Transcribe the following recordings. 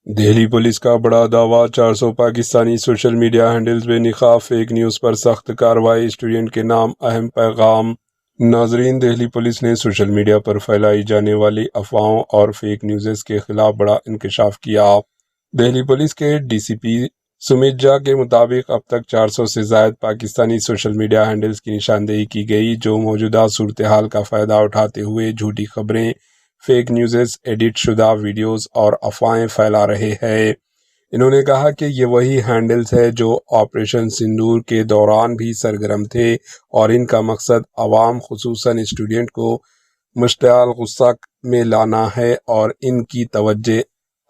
Delhi police کا بڑا دعویٰ، 400 پاکستانی سوشل میڈیا ہینڈلز بے نقاب فیک نیوز پر سخت کارروائی، اسٹوڈنٹ کے نام اہم پیغام۔ ناظرین، دہلی پولیس نے سوشل میڈیا پر پھیلائی جانے والی افواہوں اور فیک نیوز کے خلاف بڑا انکشاف کیا۔ دہلی پولیس کے ڈی سی پی سمیت جھا کے مطابق اب تک 400 سے زائد پاکستانی سوشل میڈیا ہینڈلز کی نشاندہی کی گئی، جو موجودہ صورتحال کا فائدہ اٹھاتے ہوئے جھوٹی خبریں، فیک نیوز، ایڈٹ شدہ ویڈیوز اور افواہیں پھیلا رہے ہیں۔ انہوں نے کہا کہ یہ وہی ہینڈلز ہیں جو آپریشن سندور کے دوران بھی سرگرم تھے اور ان کا مقصد عوام خصوصاً اسٹوڈنٹ کو مشتعل غصہ میں لانا ہے اور ان کی توجہ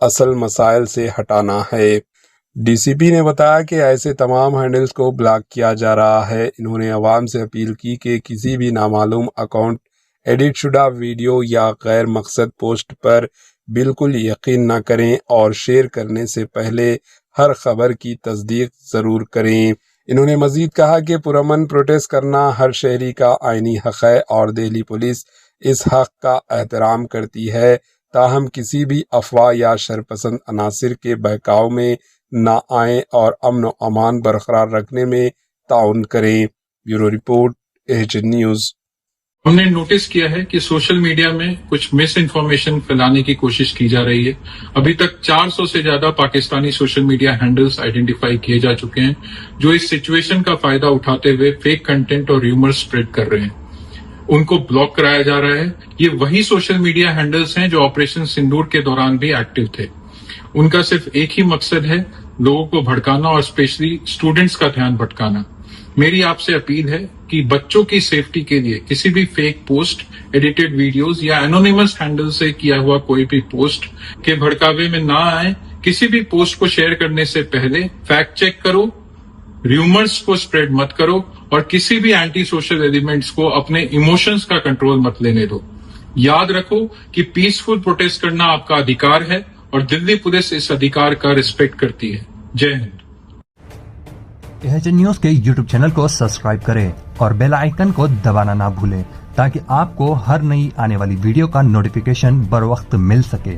اصل مسائل سے ہٹانا ہے۔ ڈی سی پی نے بتایا کہ ایسے تمام ہینڈلز کو بلاک کیا جا رہا ہے۔ انہوں نے عوام سے اپیل کی کہ کسی بھی نامعلوم اکاؤنٹ، ایڈٹ شدہ ویڈیو یا غیر مقصد پوسٹ پر بالکل یقین نہ کریں اور شیئر کرنے سے پہلے ہر خبر کی تصدیق ضرور کریں۔ انہوں نے مزید کہا کہ پرامن پروٹیسٹ کرنا ہر شہری کا آئینی حق ہے اور دہلی پولیس اس حق کا احترام کرتی ہے، تاہم کسی بھی افواہ یا شرپسند عناصر کے بہکاؤ میں نہ آئیں اور امن و امان برقرار رکھنے میں تعاون کریں۔ Bureau report, AHN news. ہم نے نوٹس کیا ہے کہ سوشل میڈیا میں کچھ مس انفارمیشن پھیلانے کی کوشش کی جا رہی ہے۔ ابھی تک 400 سے زیادہ Pakistani social media handles identify کیے جا چکے ہیں جو اس سچویشن کا فائدہ اٹھاتے ہوئے فیک کنٹینٹ اور ریومر سپریڈ کر رہے ہیں۔ ان کو بلاک کرایا جا رہا ہے۔ یہ وہی سوشل میڈیا ہینڈلز ہیں جو آپریشن سندور کے دوران بھی ایکٹیو تھے۔ ان کا صرف ایک ہی مقصد ہے، لوگوں کو بھڑکانا اور اسپیشلی اسٹوڈنٹس کا دھیان بھٹکانا۔ میری آپ سے اپیل ہے کہ بچوں کی سیفٹی کے لیے کسی بھی فیک پوسٹ، ایڈیٹڈ ویڈیوز یا انونیمس ہینڈل سے کیا ہوا کوئی بھی پوسٹ کے بھڑکاوے میں نہ آئیں۔ کسی بھی پوسٹ کو شیئر کرنے سے پہلے فیکٹ چیک کرو، ریومرز کو سپریڈ مت کرو اور کسی بھی اینٹی سوشل ایلیمنٹس کو اپنے ایموشنز کا کنٹرول مت لینے دو۔ یاد رکھو کہ پیسفل پروٹیسٹ کرنا آپ کا ادھیکار ہے اور دلی پولیس اس ادھیکار کا رسپیکٹ کرتی ہے۔ جے ہند۔ AHN نیوز کے یوٹیوب چینل کو سبسکرائب کریں اور بیل آئیکن کو دبانا نہ بھولیں تاکہ آپ کو ہر نئی آنے والی ویڈیو کا نوٹیفیکیشن بر وقت مل سکے۔